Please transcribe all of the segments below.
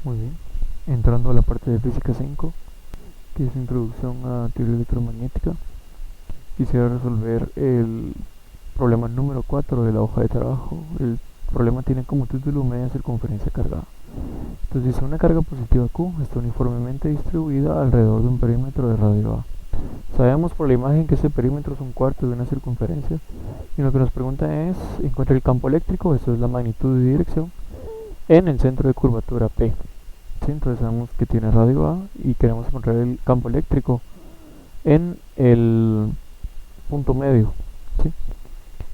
Muy bien. Entrando a la parte de física 5, que es introducción a teoría electromagnética, quisiera resolver el problema número 4 de la hoja de trabajo. El problema tiene como título media circunferencia cargada. Entonces dice: una carga positiva Q está uniformemente distribuida alrededor de un perímetro de radio A. Sabemos por la imagen que ese perímetro es un cuarto de una circunferencia, y lo que nos pregunta es: encuentra el campo eléctrico, eso es la magnitud de dirección, en el centro de curvatura P. ¿Sí? Entonces sabemos que tiene radio A y queremos encontrar el campo eléctrico en el punto medio. ¿Sí?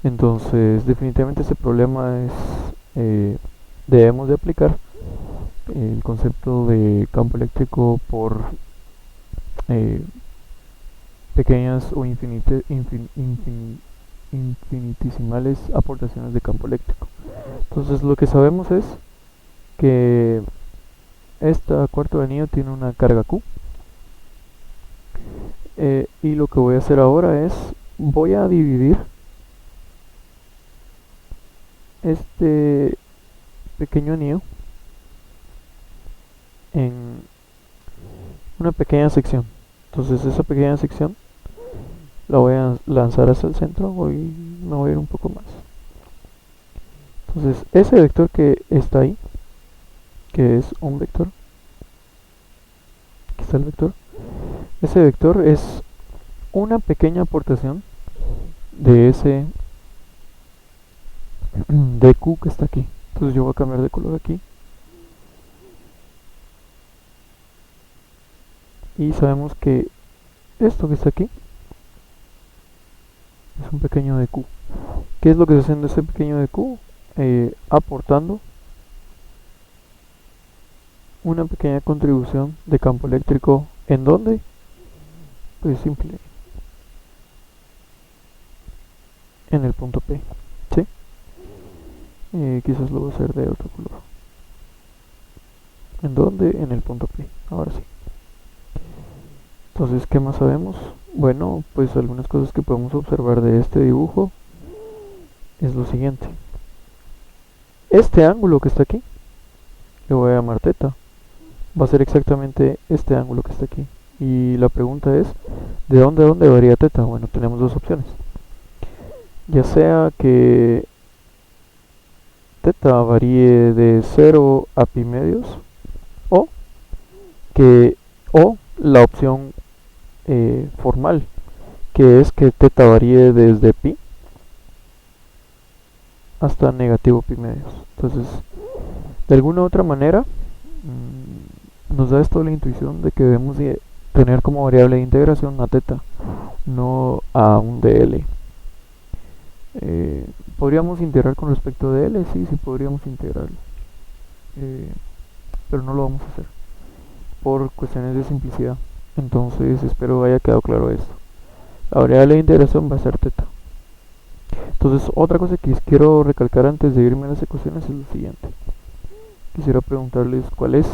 Entonces definitivamente este problema es, debemos de aplicar el concepto de campo eléctrico por eh, pequeñas o infinitesimales aportaciones de campo eléctrico. Entonces lo que sabemos es que esta cuarto de anillo tiene una carga Q, y lo que voy a hacer ahora es voy a dividir este pequeño anillo en una pequeña sección. Entonces esa pequeña sección la voy a lanzar hacia el centro, me voy a ir un poco más. Entonces ese vector que está ahí, que es un vector, aquí está el vector, ese vector es una pequeña aportación de ese dq que está aquí. Entonces yo voy a cambiar de color aquí, y sabemos que esto que está aquí es un pequeño dq. ¿Qué es lo que está haciendo ese pequeño dq? Aportando una pequeña contribución de campo eléctrico. ¿En dónde? Pues simple, en el punto P. ¿Sí? Quizás lo voy a hacer de otro color. ¿En dónde? En el punto P. Ahora sí. Entonces, ¿qué más sabemos? Bueno, pues algunas cosas que podemos observar de este dibujo es lo siguiente. Este ángulo que está aquí, le voy a llamar teta, va a ser exactamente este ángulo que está aquí. Y la pregunta es: ¿de dónde a dónde varía teta? Bueno, tenemos dos opciones. Ya sea que teta varíe de 0 a pi medios, o que o la opción formal, que es que teta varíe desde pi hasta negativo pi medios. Entonces, de alguna u otra manera, nos da esto la intuición de que debemos de tener como variable de integración a teta, no a un dl. ¿Podríamos integrar con respecto de l? Sí, sí podríamos integrarlo, pero no lo vamos a hacer por cuestiones de simplicidad. Entonces espero haya quedado claro esto. La variable de integración va a ser teta. Entonces, otra cosa que quiero recalcar antes de irme a las ecuaciones es lo siguiente. Quisiera preguntarles cuál es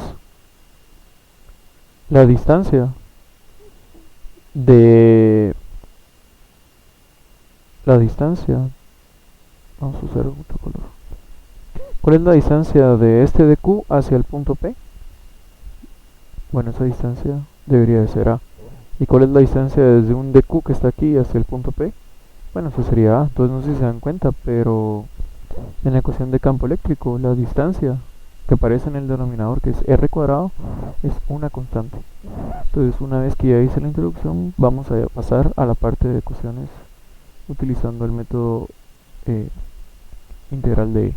la distancia de la distancia. Vamos a usar otro color. ¿Cuál es la distancia de este de Q hacia el punto P? Bueno, esa distancia debería de ser A. ¿Y cuál es la distancia desde un dq que está aquí hacia el punto P? Bueno, eso sería A. Entonces no sé si se dan cuenta, pero en la ecuación de campo eléctrico, la distancia que aparece en el denominador, que es r cuadrado, es una constante. Entonces, una vez que ya hice la introducción, vamos a pasar a la parte de ecuaciones utilizando el método integral de E.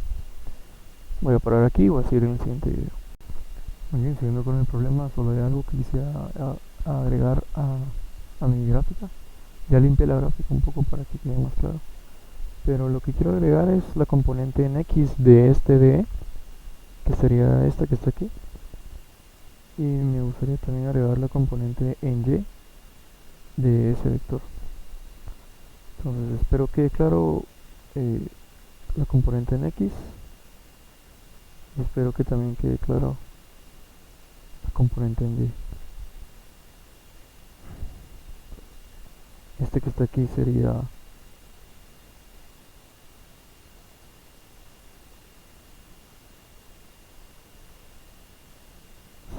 Voy a parar aquí y voy a seguir en el siguiente video. Muy bien, siguiendo con el problema, solo hay algo que quisiera agregar a mi gráfica. Ya limpié la gráfica un poco para que quede más claro, pero lo que quiero agregar es la componente en x de este de E, que sería esta que está aquí, y me gustaría también agregar la componente en y de ese vector. Entonces espero que claro la componente en x, y espero que también quede claro la componente en y. Este que está aquí sería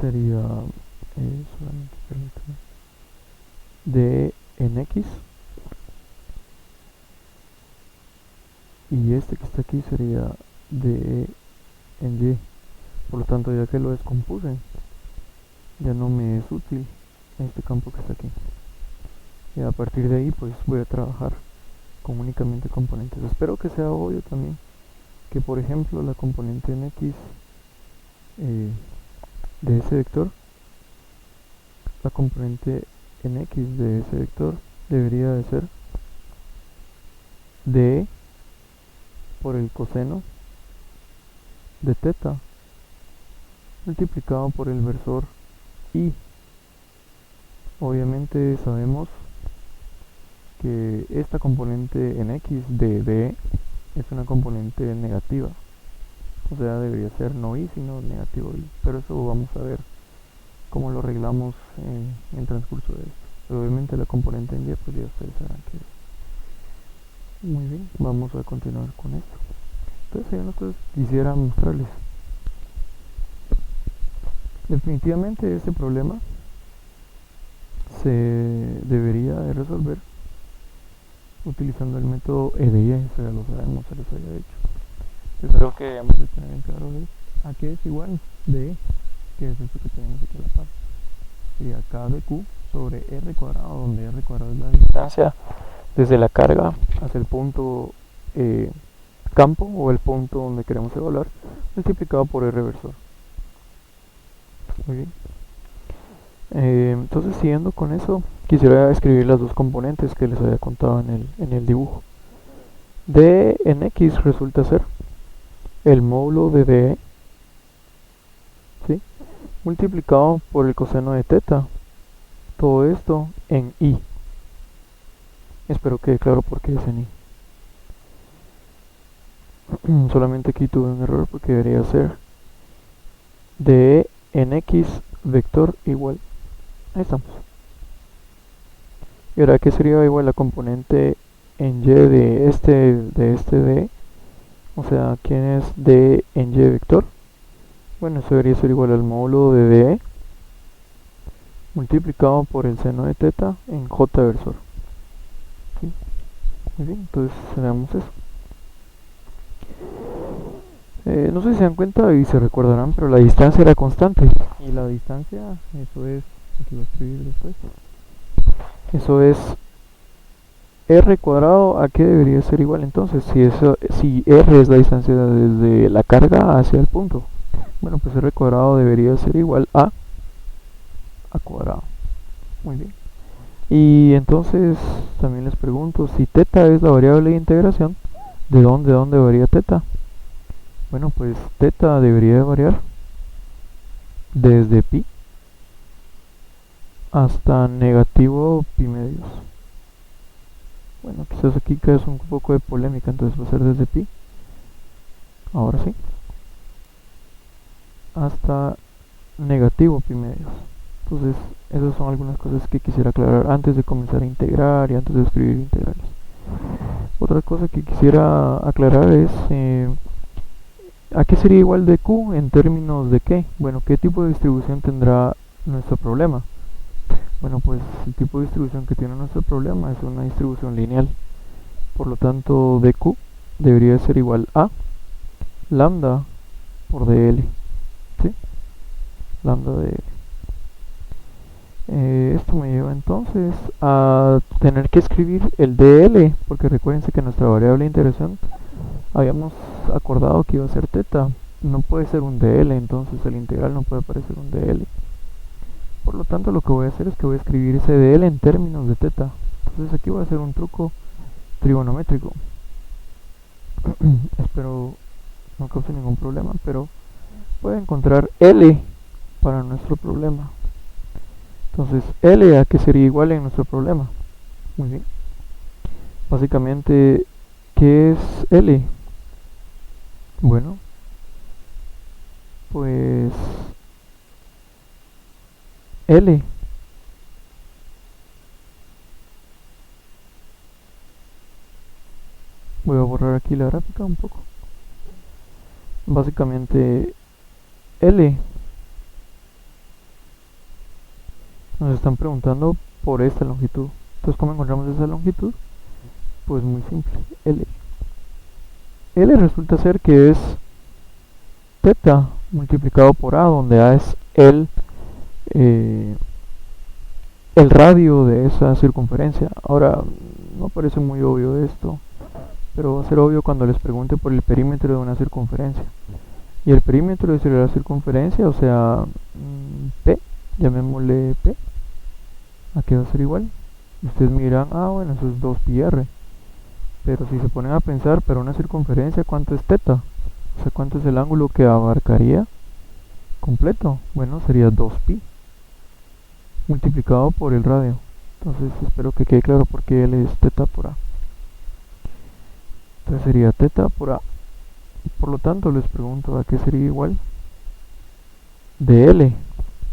sería solamente permítame, de en X, y este que está aquí sería de en Y. Por lo tanto, ya que lo descompuse, ya no me es útil este campo que está aquí. Y a partir de ahí pues voy a trabajar con únicamente componentes. Espero que sea obvio también que, por ejemplo, la componente en X de ese vector, la componente en X de ese vector debería de ser de por el coseno de teta multiplicado por el versor y. Obviamente sabemos que esta componente en X de D es una componente negativa, o sea, debería ser no y sino negativo y, pero eso vamos a ver cómo lo arreglamos en el transcurso de esto. Pero obviamente la componente en Y, pues ya ustedes sabrán que es. Muy bien, vamos a continuar con esto. Entonces hay unas cosas que quisiera mostrarles. Definitivamente este problema se debería de resolver utilizando el método EDI, eso ya lo sabemos, se los había dicho. Yo creo que debemos de tener en claro a qué es igual de E, que es esto que tenemos aquí a la par. Sería K de Q sobre R cuadrado, donde R cuadrado es la distancia desde la carga hacia el punto campo o el punto donde queremos evaluar, multiplicado por R versor. Muy bien. Entonces, siguiendo con eso, quisiera escribir las dos componentes que les había contado en el dibujo. D en X resulta ser el módulo de DE, ¿sí?, multiplicado por el coseno de teta, todo esto en I. Espero que quede claro por qué es en I. Solamente aquí tuve un error porque debería ser DE en X vector igual. Ahí estamos. Y ahora, ¿qué sería igual la componente en Y de este D? O sea, ¿quién es D en Y vector? Bueno, eso debería ser igual al módulo de DE multiplicado por el seno de teta en J versor. ¿Sí? Muy bien, entonces veamos eso. No sé si se dan cuenta y se recordarán, pero la distancia era constante. Y la distancia, eso es, aquí lo voy a escribir después. Eso es R cuadrado, ¿a qué debería ser igual entonces? Si R es la distancia desde la carga hacia el punto. Bueno, pues R cuadrado debería ser igual a cuadrado. Muy bien. Y entonces también les pregunto, si teta es la variable de integración, ¿de dónde varía teta? Bueno, pues teta debería de variar desde pi hasta negativo pi medios. Bueno, quizás aquí cae un poco de polémica, entonces va a ser desde pi, ahora sí, hasta negativo pi medios. Entonces, esas son algunas cosas que quisiera aclarar antes de comenzar a integrar y antes de escribir integrales. Otra cosa que quisiera aclarar es ¿a qué sería igual de Q en términos de qué? Bueno, ¿qué tipo de distribución tendrá nuestro problema? Bueno, pues el tipo de distribución que tiene nuestro problema es una distribución lineal. Por lo tanto, dq debería ser igual a lambda por dl. ¿Sí? Lambda dl. Esto me lleva entonces a tener que escribir el dl, porque recuérdense que nuestra variable de integración habíamos acordado que iba a ser teta. No puede ser un dl, entonces el integral no puede parecer un dl. Por lo tanto, lo que voy a hacer es que voy a escribir ese dl en términos de teta. Entonces aquí voy a hacer un truco trigonométrico. Espero no cause ningún problema, pero voy a encontrar L para nuestro problema. Entonces, L a qué sería igual en nuestro problema. Muy bien. Básicamente, ¿qué es L? Bueno, pues L voy a borrar aquí la gráfica un poco. Básicamente L Nos están preguntando por esta longitud. Entonces, ¿cómo encontramos esa longitud? Pues muy simple, L. L resulta ser que es teta multiplicado por A, donde A es eh, el radio de esa circunferencia. Ahora, no parece muy obvio esto, pero va a ser obvio cuando les pregunte por el perímetro de una circunferencia. Y el perímetro de la circunferencia, o sea, P, llamémosle P, ¿a qué va a ser igual? Y ustedes me dirán, bueno, eso es 2πr. Pero si se ponen a pensar, para una circunferencia, ¿cuánto es teta? O sea, ¿cuánto es el ángulo que abarcaría completo? Bueno, sería 2pi multiplicado por el radio. Entonces espero que quede claro por qué L es teta por A. Entonces sería teta por A. Por lo tanto, les pregunto, ¿a qué sería igual? De L.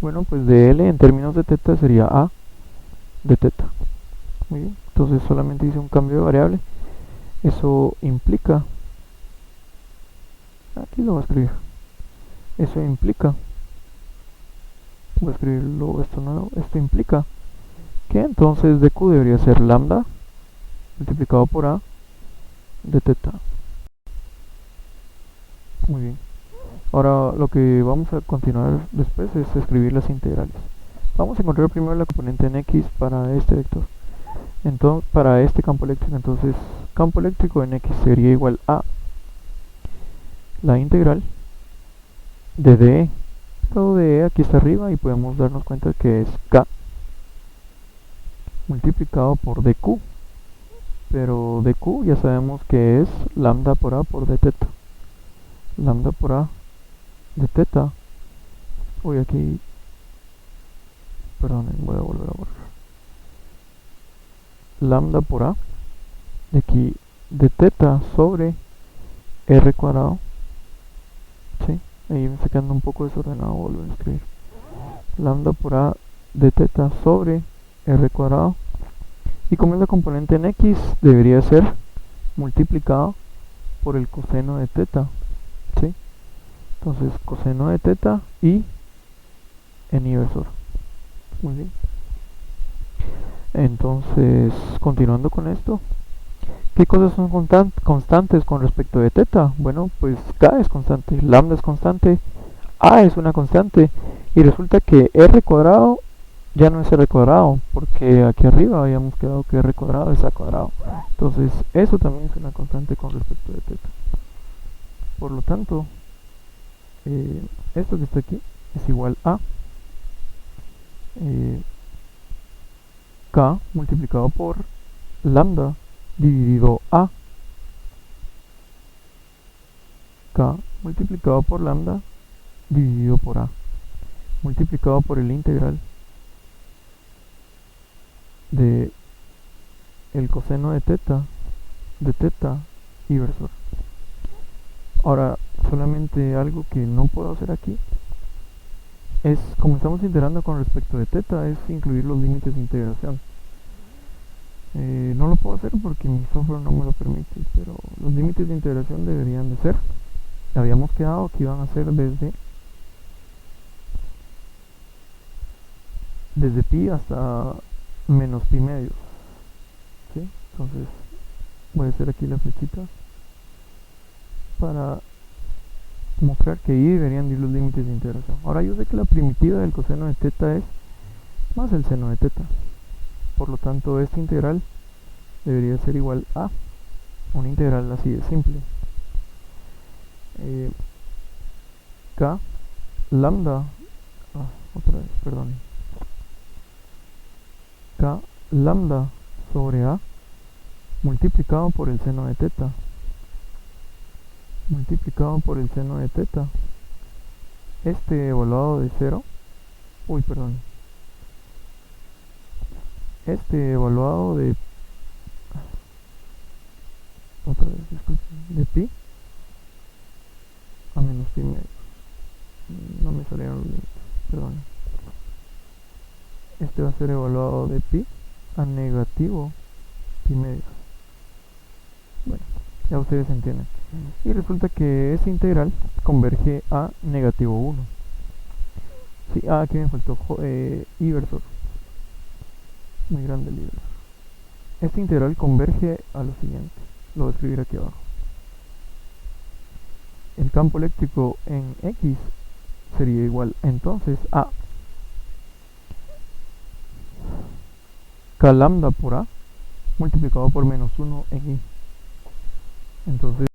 Bueno, pues de L en términos de teta sería A de teta. Muy bien, entonces solamente hice un cambio de variable. Eso implica, aquí lo voy a escribir, eso implica, voy a escribirlo esto nuevo, esto implica que entonces de Q debería ser lambda multiplicado por A de teta. Muy bien. Ahora lo que vamos a continuar después es escribir las integrales. Vamos a encontrar primero la componente en X para este vector. Entonces, para este campo eléctrico, entonces campo eléctrico en X sería igual a la integral de DE. Pero DE aquí está arriba y podemos darnos cuenta que es K multiplicado por dq. Pero dq ya sabemos que es lambda por A por d teta. Lambda por A de teta. Voy aquí. Perdón, voy a volver a borrar. Lambda por A de aquí de teta sobre r cuadrado. Sí, ahí me está quedando un poco desordenado, volver a escribir. Lambda por A de teta sobre r cuadrado. Y como es la componente en X, debería ser multiplicado por el coseno de teta. ¿Sí? Entonces, coseno de teta y en inversor. Muy bien. Entonces, continuando con esto, ¿qué cosas son constantes con respecto de teta? Bueno, pues K es constante, lambda es constante, A es una constante, y resulta que R cuadrado ya no es R cuadrado, porque aquí arriba habíamos quedado que R cuadrado es A cuadrado. Entonces, eso también es una constante con respecto de teta. Por lo tanto, esto que está aquí es igual a K multiplicado por lambda dividido a K multiplicado por lambda dividido por A, multiplicado por el integral de el coseno de teta inversor. Ahora, solamente algo que no puedo hacer aquí es, como estamos integrando con respecto de teta, es incluir los límites de integración. No lo puedo hacer porque mi software no me lo permite, pero los límites de integración deberían de ser, habíamos quedado que iban a ser desde pi hasta menos pi medios. ¿Sí? Entonces voy a hacer aquí la flechita para mostrar que ahí deberían ir los límites de integración. Ahora yo sé que la primitiva del coseno de teta es más el seno de teta. Por lo tanto, esta integral debería ser igual a una integral así de simple. K lambda, otra vez, perdón. K lambda sobre A multiplicado por el seno de teta. Multiplicado por el seno de teta. Este evaluado de 0. Uy, perdón. Este evaluado de otra vez, disculpen, de pi a menos pi medio. No me salieron los límites, perdón. Este va a ser evaluado de pi a negativo pi medio. Bueno, ya ustedes entienden. Y resulta que esta integral converge a negativo 1. Sí, aquí me faltó inversor. muy grande el libro. Esta integral converge a lo siguiente, lo voy a escribir aquí abajo. El campo eléctrico en X sería igual entonces a K lambda por A multiplicado por menos 1 en I. Entonces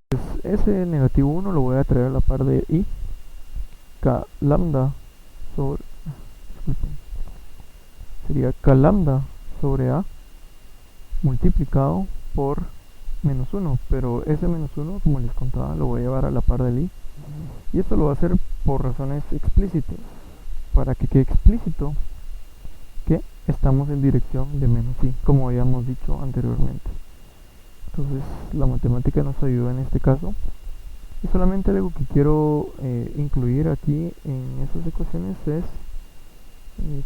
ese negativo 1 lo voy a traer a la par de I. K lambda sobre, disculpen, sería K lambda sobre A multiplicado por menos 1, pero ese menos 1, como les contaba, lo voy a llevar a la par del I, y esto lo voy a hacer por razones explícitas, para que quede explícito que estamos en dirección de menos I, como habíamos dicho anteriormente. Entonces la matemática nos ayuda en este caso, y solamente algo que quiero incluir aquí en estas ecuaciones es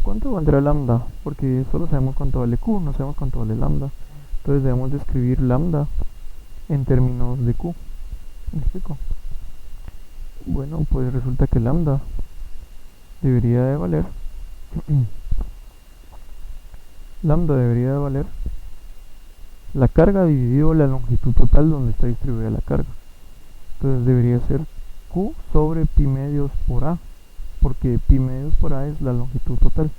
¿cuánto valdrá lambda? Porque solo sabemos cuánto vale Q, no sabemos cuánto vale lambda. Entonces debemos de escribir lambda en términos de Q. ¿Me explico? Bueno, pues resulta que lambda debería de valer lambda debería de valer la carga dividido la longitud total donde está distribuida la carga. Entonces debería ser Q sobre pi medios por A, porque pi medios por A es la longitud total.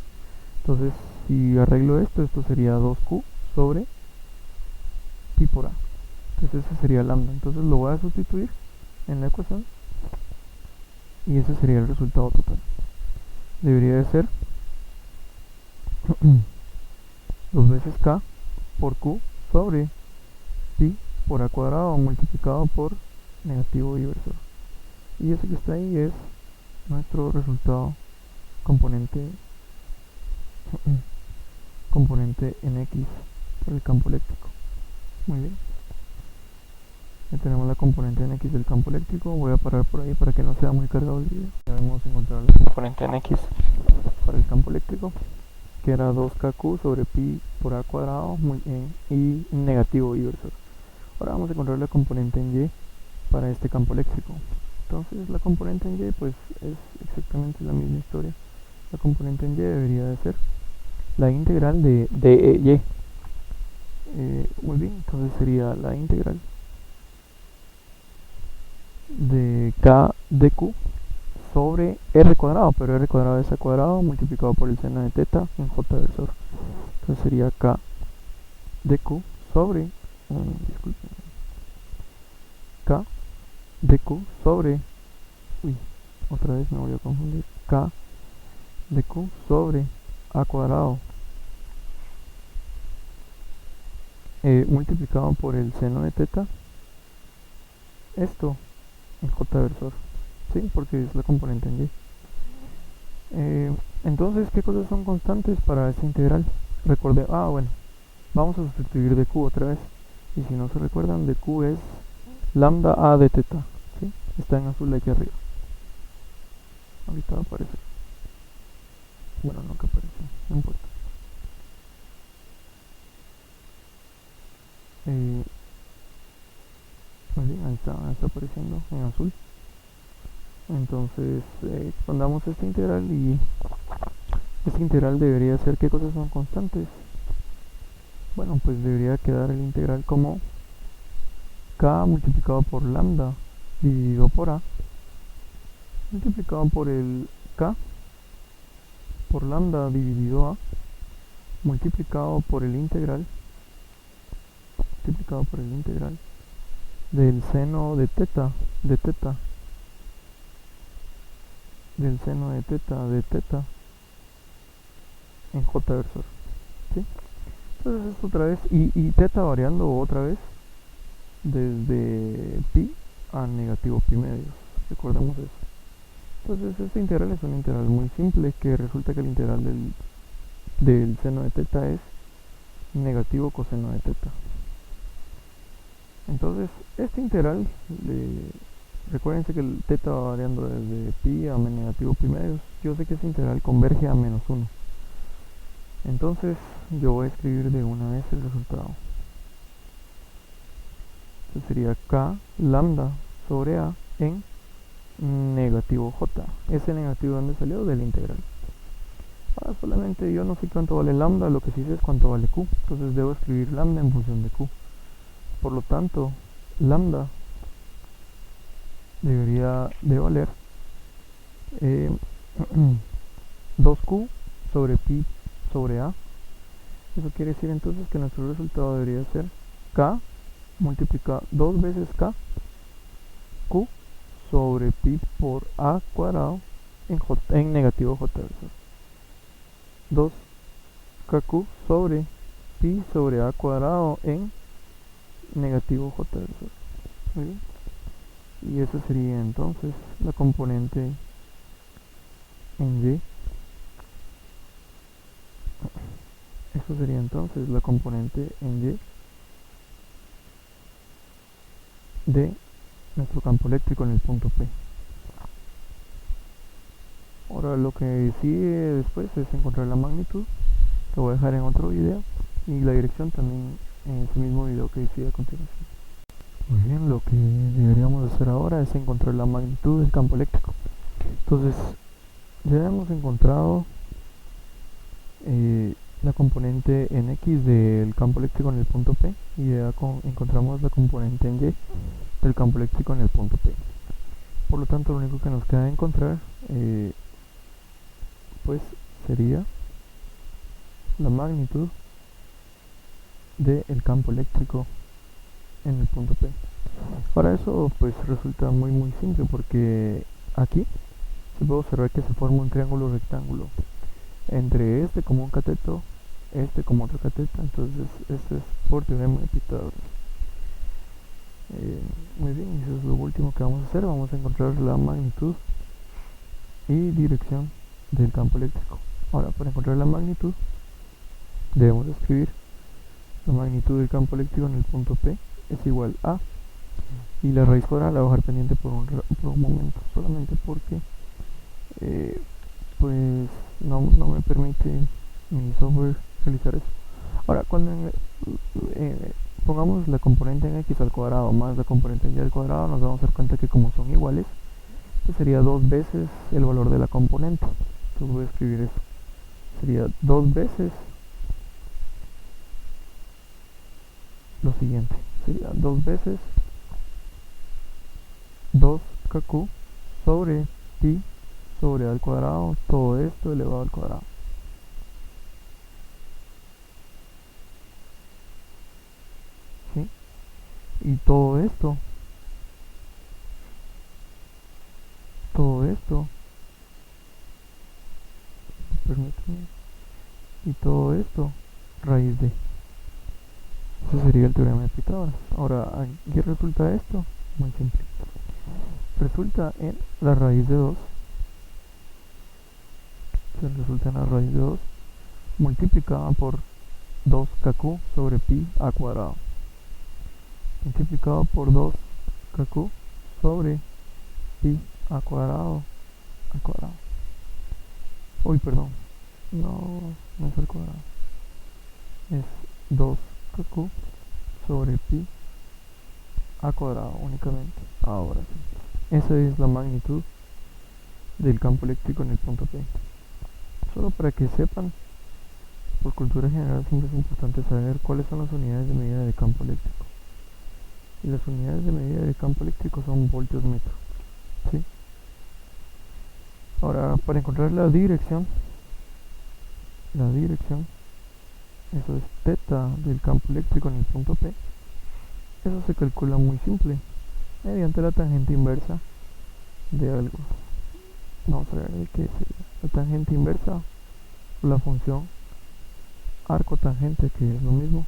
Entonces si arreglo esto sería 2Q sobre pi por A. Entonces ese sería lambda. Entonces lo voy a sustituir en la ecuación y ese sería el resultado total. Debería de ser 2 veces K por Q sobre pi por A cuadrado multiplicado por negativo inversor. Y ese que está ahí es nuestro resultado componente en X por el campo eléctrico. Muy bien. Ya tenemos la componente en X del campo eléctrico. Voy a parar por ahí para que no sea muy cargado el video. Ya hemos encontrado la componente en X para el campo eléctrico, que era 2kq sobre pi por A cuadrado y negativo inversor. Ahora vamos a encontrar la componente en Y para este campo eléctrico. Entonces la componente en Y pues es exactamente la misma historia. La componente en Y debería de ser la integral de Y. Muy bien, entonces sería la integral de K de Q sobre R cuadrado, pero R cuadrado es A cuadrado multiplicado por el seno de teta en J versor. Entonces sería K de Q sobre, disculpen, K de Q sobre, otra vez me voy a confundir, K de Q sobre A cuadrado multiplicado por el seno de teta, esto en J versor, ¿sí? Porque es la componente en Y. Entonces, ¿qué cosas son constantes para esta integral? Recordé, bueno, vamos a sustituir de Q otra vez. Y si no se recuerdan, de Q es lambda A de teta, ¿sí? Está en azul aquí arriba. Ahorita va a aparecer. Bueno, no que aparece, no importa. Muy bien, ahí está apareciendo en azul. Entonces expandamos esta integral y esta integral debería ser ¿qué cosas son constantes? Bueno, pues debería quedar el integral como K multiplicado por lambda dividido por A multiplicado por el K por lambda dividido A multiplicado por el integral del seno de teta del seno de teta en J versor, ¿sí? Entonces esto otra vez y teta variando otra vez desde pi a negativo pi medios, recordemos eso. Entonces esta integral es una integral muy simple, que resulta que el integral del seno de teta es negativo coseno de teta. Entonces esta integral, recuérdense que el teta va variando desde pi a negativo pi medios. Yo sé que esta integral converge a menos 1. Entonces yo voy a escribir de una vez el resultado. Entonces sería K lambda sobre A en negativo J. Ese negativo, ¿dónde salió? De la integral. Ahora solamente yo no sé cuánto vale lambda, lo que sí sé es cuánto vale q. Entonces debo escribir lambda en función de q. Por lo tanto, lambda debería de valer eh, 2q sobre pi sobre a. Eso quiere decir entonces que nuestro resultado debería ser k multiplicado 2 veces k q sobre pi por a cuadrado en negativo j versor 2kq sobre pi sobre a cuadrado en negativo j versor. Muy bien. Y esa sería entonces la componente en y. Eso sería entonces la componente en y de nuestro campo eléctrico en el punto P. Ahora lo que sigue después es encontrar la magnitud. Lo voy a dejar en otro video y la dirección también en ese mismo video que sigue a continuación. Muy bien, lo que deberíamos hacer ahora es encontrar la magnitud del campo eléctrico. Entonces ya hemos encontrado la componente en X del campo eléctrico en el punto P y ya encontramos la componente en Y del campo eléctrico en el punto P. Por lo tanto, lo único que nos queda encontrar pues sería la magnitud del campo eléctrico en el punto P. Para eso pues resulta muy simple, porque aquí se puede observar que se forma un triángulo rectángulo entre este como un cateto, este como otro cateto. Entonces este es por teorema de Pitágoras. Muy bien, eso es lo último que vamos a hacer. Vamos a encontrar la magnitud y dirección del campo eléctrico. Ahora, para encontrar la magnitud debemos escribir la magnitud del campo eléctrico en el punto P es igual a, y la raíz cuadrada la voy a dejar pendiente por un momento, solamente porque pues no me permite mi software realizar eso. Ahora, cuando pongamos la componente en x al cuadrado más la componente en y al cuadrado, nos vamos a dar cuenta que como son iguales, pues sería 2 veces el valor de la componente. Entonces voy a escribir eso. Sería 2 veces lo siguiente. Sería 2 veces 2kq sobre pi sobre a al cuadrado, todo esto elevado al cuadrado. ¿Sí? Y todo esto permíteme, y todo esto raíz de. Eso sería el teorema de Pitágoras. Ahora, ¿qué resulta esto? Muy simple. Resulta en la raíz de 2. Resulta en la raíz de 2 multiplicada por 2kq sobre pi a cuadrado. Multiplicado por 2kq sobre pi a cuadrado al cuadrado. Uy, perdón. No es al cuadrado. Es 2kq sobre pi a cuadrado únicamente. Ahora sí. Esa es la magnitud del campo eléctrico en el punto P. Solo para que sepan, por cultura general siempre es importante saber cuáles son las unidades de medida de campo eléctrico. Y las unidades de medida de campo eléctrico son voltios metro. ¿Sí? Ahora, para encontrar la dirección, eso es teta del campo eléctrico en el punto P. Eso se calcula muy simple, mediante la tangente inversa de algo. Vamos a ver de qué sería. La tangente inversa, la función arco tangente, que es lo mismo.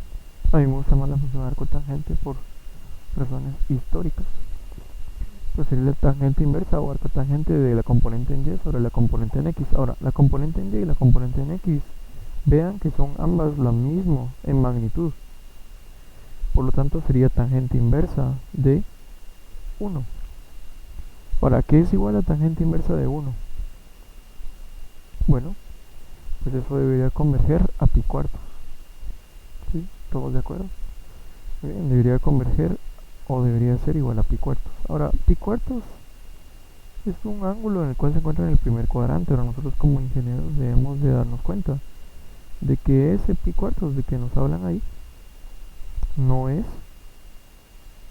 A mí me gusta más la función arco tangente por razones históricas. Pues sería la tangente inversa o arco tangente de la componente en y sobre la componente en x. Ahora, la componente en y y la componente en x, vean que son ambas lo mismo en magnitud. Por lo tanto sería tangente inversa de 1. ¿Para qué es igual a tangente inversa de 1? Bueno, pues eso debería converger a pi cuartos. ¿Sí? ¿Todos de acuerdo? Bien, debería converger o debería ser igual a pi cuartos. Ahora, pi cuartos Es un ángulo en el cual se encuentra en el primer cuadrante, pero nosotros como ingenieros debemos de darnos cuenta de que ese pi cuartos de que nos hablan ahí no es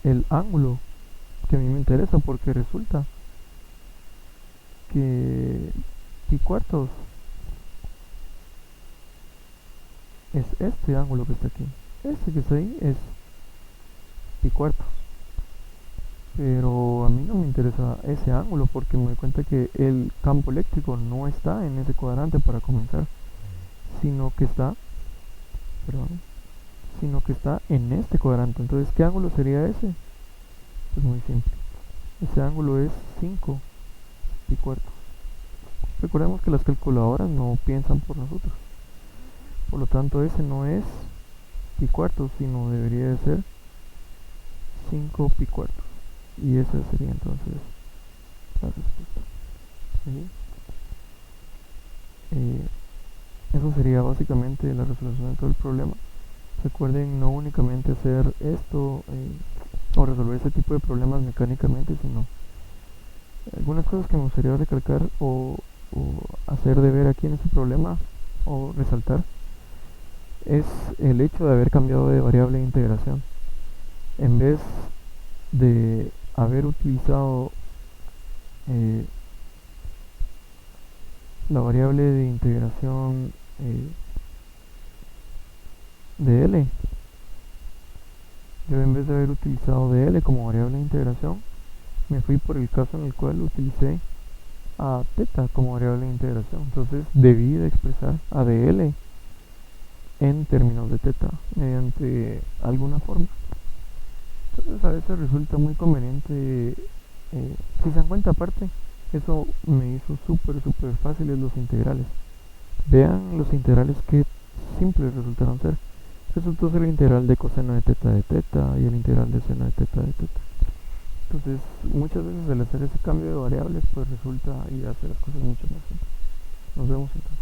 el ángulo que a mí me interesa, porque resulta que pi cuartos es este ángulo que está aquí. Este que está ahí es pi cuartos. Pero a mí no me interesa ese ángulo porque me doy cuenta que el campo eléctrico no está en ese cuadrante para comenzar, sino que está, perdón, sino que está en este cuadrante. Entonces, ¿qué ángulo sería ese? Pues muy simple. Ese ángulo es 5 pi cuartos. Recordemos que las calculadoras no piensan por nosotros. Por lo tanto, ese no es pi cuartos, sino debería de ser 5 pi cuartos. Y esa sería entonces la respuesta. ¿Sí? Eso sería básicamente la resolución de todo el problema. Recuerden no únicamente hacer esto o resolver este tipo de problemas mecánicamente, sino algunas cosas que me gustaría recalcar o hacer de ver aquí en este problema o resaltar es el hecho de haber cambiado de variable de integración. En vez de haber utilizado la variable de integración de L, yo en vez de haber utilizado dl como variable de integración, me fui por el caso en el cual utilicé a θ como variable de integración. Entonces debí de expresar a dl en términos de θ mediante alguna forma. Entonces a veces resulta muy conveniente, si se dan cuenta aparte, eso me hizo súper fáciles los integrales. Vean los integrales que simples resultaron ser. Resultó ser el integral de coseno de θ y el integral de seno de θ. Entonces muchas veces al hacer ese cambio de variables pues resulta y hace las cosas mucho más simples. Nos vemos entonces.